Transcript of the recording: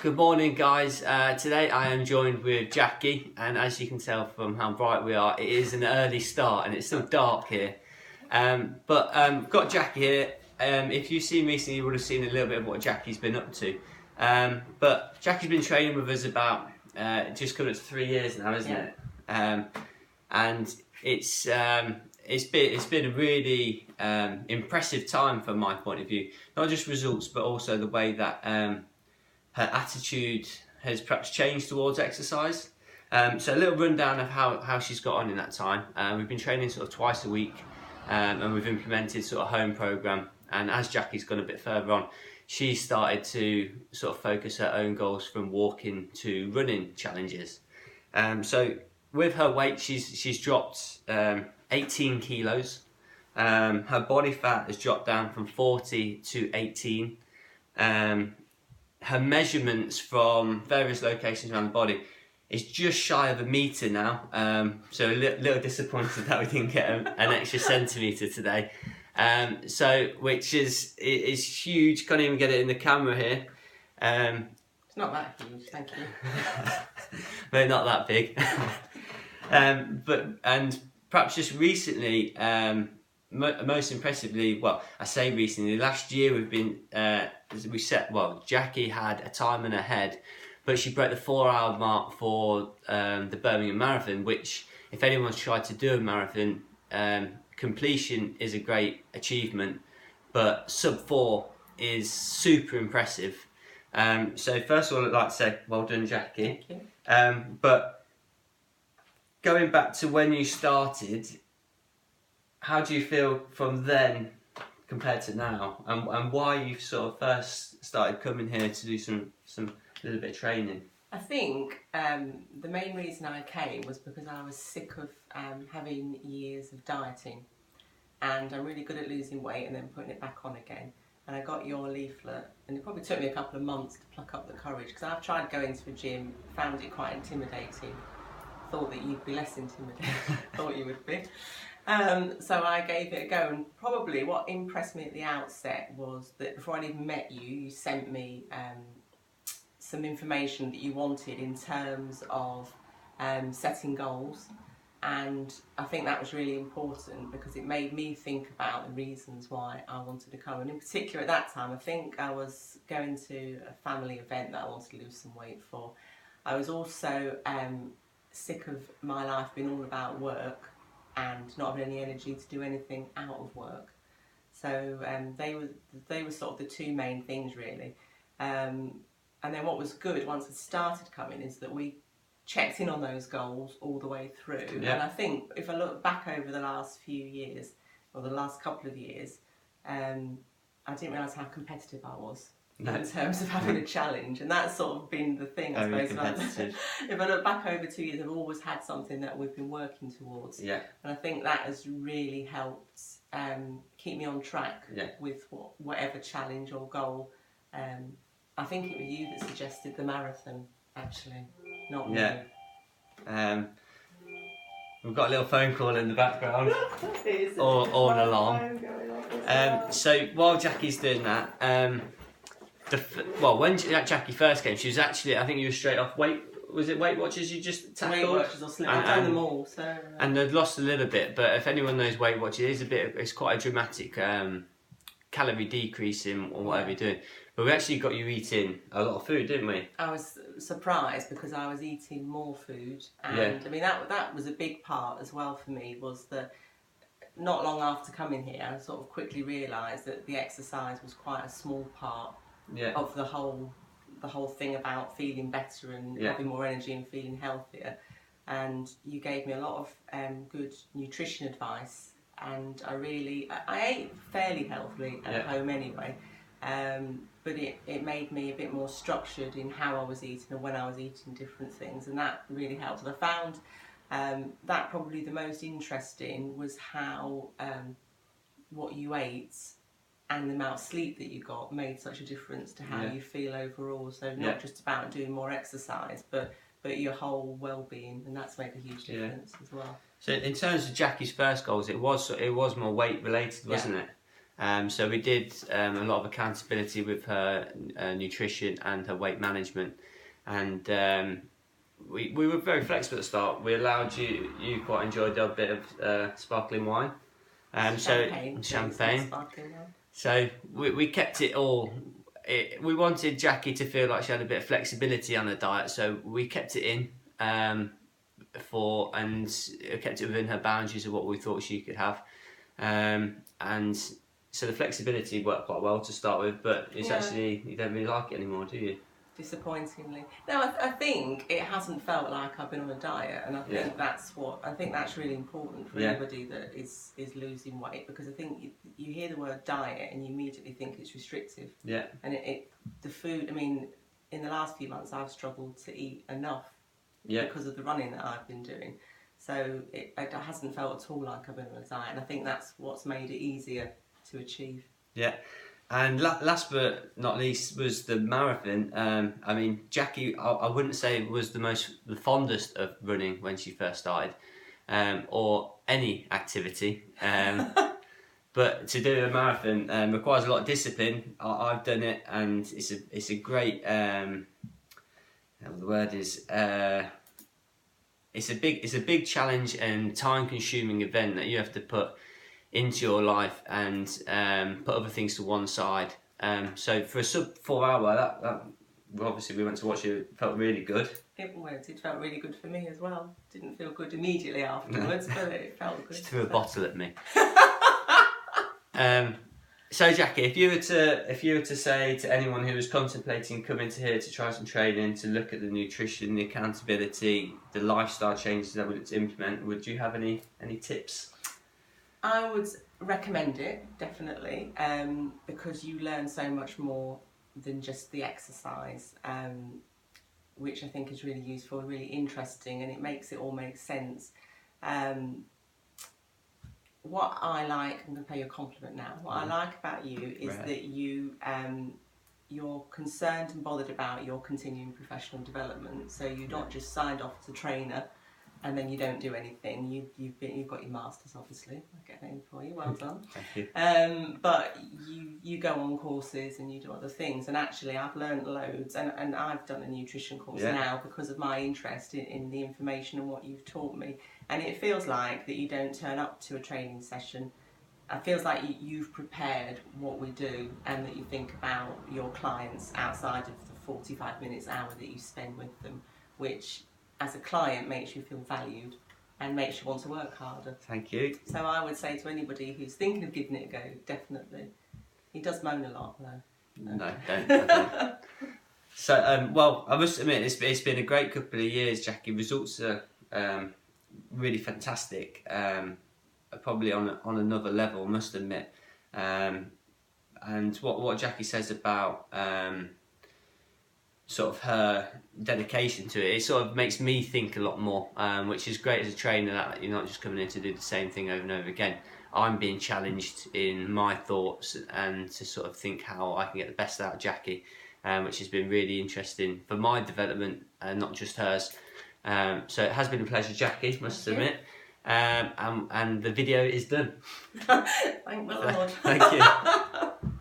Good morning, guys. Today I am joined with Jacqui, and as you can tell from how bright we are, it is an early start and it's still dark here. But we've got Jacqui here. If you've seen recently, you would have seen a little bit of what Jacqui's been up to. But Jacqui's been training with us about just coming up to 3 years now, isn't it? And it's been a really impressive time from my point of view. Not just results, but also the way that her attitude has perhaps changed towards exercise. So a little rundown of how she's got on in that time. We've been training sort of twice a week, and we've implemented sort of home program. And as Jacqui's gone a bit further on, she started to sort of focus her own goals from walking to running challenges. So with her weight, she's dropped 18 kilos. Her body fat has dropped down from 40 to 18. Her measurements from various locations around the body is just shy of 1 metre now. So a little disappointed that we didn't get an extra centimetre today. Which is huge. Can't even get it in the camera here. It's not that huge, thank you. No, not that big. And perhaps just recently, most impressively, well, I say recently, last year we've been, Jacqui had a time in her head, but she broke the 4-hour mark for the Birmingham Marathon, which, if anyone's tried to do a marathon, completion is a great achievement, but sub 4 is super impressive. So first of all, I'd like to say, well done, Jacqui. Thank you. But going back to when you started, how do you feel from then compared to now, and why you sort of first started coming here to do some little bit of training? I think the main reason I came was because I was sick of having years of dieting, and I'm really good at losing weight and then putting it back on again. And I got your leaflet, and it probably took me a couple of months to pluck up the courage, because I've tried going to a gym, found it quite intimidating. Thought that you'd be less intimidated. Thought you would be. So I gave it a go, and probably what impressed me at the outset was that before I even met you, you sent me some information that you wanted in terms of setting goals, and I think that was really important because it made me think about the reasons why I wanted to come. And in particular at that time, I think I was going to a family event that I wanted to lose some weight for. I was also sick of my life being all about work and not having any energy to do anything out of work. So they were sort of the two main things really. And then what was good once I started coming is that we checked in on those goals all the way through. Yeah. And I think if I look back over the last few years, or the last couple of years, I didn't realise how competitive I was. No. In terms of having a challenge, and that's sort of been the thing, I Very suppose. competitive. If I look back over 2 years, I've always had something that we've been working towards. Yeah. And I think that has really helped keep me on track with whatever challenge or goal. I think it was you that suggested the marathon, actually, not me. Yeah. We've got a little phone call in the background, all along. So while Jacqui's doing that, when Jacqui first came, she was actually, I think you were straight off Weight Watchers you just tackled? Weight Watchers or Slip. I've done them all, so... And they'd lost a little bit, but if anyone knows Weight Watchers, it's quite a dramatic calorie decrease in whatever you're doing. But we actually got you eating a lot of food, didn't we? I was surprised because I was eating more food, and I mean that was a big part as well for me, was that not long after coming here I sort of quickly realised that the exercise was quite a small part of the whole thing about feeling better and having more energy and feeling healthier. And you gave me a lot of good nutrition advice, and I ate fairly healthily at home anyway, but it made me a bit more structured in how I was eating and when I was eating different things, and that really helped. And I found that probably the most interesting was how what you ate and the amount of sleep that you got made such a difference to how you feel overall. So not just about doing more exercise, but your whole well-being, and that's made a huge difference as well. So in terms of Jacqui's first goals, it was more weight related, wasn't it? So we did a lot of accountability with her nutrition and her weight management, and we were very flexible at the start. We allowed you quite enjoyed a bit of sparkling wine, Champagne. Sparkling wine. So we kept it all. We wanted Jacqui to feel like she had a bit of flexibility on her diet, so we kept it in and kept it within her boundaries of what we thought she could have, and so the flexibility worked quite well to start with, but it's actually, you don't really like it anymore, do you? Disappointingly. No, I think it hasn't felt like I've been on a diet, and I think that's really important for anybody that is losing weight, because I think you hear the word diet and you immediately think it's restrictive. Yeah. And the food, I mean, in the last few months I've struggled to eat enough because of the running that I've been doing. So it hasn't felt at all like I've been on a diet, and I think that's what's made it easier to achieve. Yeah. And last but not least was the marathon. I mean, Jacqui, I wouldn't say was the fondest of running when she first started, or any activity. But to do a marathon requires a lot of discipline. I've done it, and it's a great. The word is. It's a big challenge and time-consuming event that you have to put into your life and put other things to one side. So for a sub 4 hour, that obviously we went to watch it, felt really good. It felt really good for me as well. Didn't feel good immediately afterwards, but it felt good. Just threw a bottle at me. So Jacqui, if you were to say to anyone who was contemplating coming to here to try some training, to look at the nutrition, the accountability, the lifestyle changes that we look to implement, would you have any tips? I would recommend it, definitely, because you learn so much more than just the exercise, which I think is really useful, really interesting, and it makes it all make sense. What I like, I'm going to pay you a compliment now, what I like about you is that you're concerned and bothered about your continuing professional development, so you're not just signed off as a trainer and then you don't do anything. You've got your masters, obviously. I'll get a name for you. Well done. Thank you. But you go on courses and you do other things. And actually, I've learned loads, and I've done a nutrition course now because of my interest in the information and what you've taught me. And it feels like that you don't turn up to a training session. It feels like you've prepared what we do, and that you think about your clients outside of the 45 minutes, hour that you spend with them, which, as a client, makes you feel valued and makes you want to work harder. Thank you. So I would say to anybody who's thinking of giving it a go, definitely. He does moan a lot, though. No, don't. So, well, I must admit, it's been a great couple of years, Jacqui. Results are really fantastic. Probably on another level, must admit. And what Jacqui says about sort of her dedication to it sort of makes me think a lot more, which is great as a trainer, that you're not just coming in to do the same thing over and over again. I'm being challenged in my thoughts and to sort of think how I can get the best out of Jacqui, which has been really interesting for my development and not just hers. So it has been a pleasure, Jacqui, must admit. And the video is done. Thank the Lord. Thank you.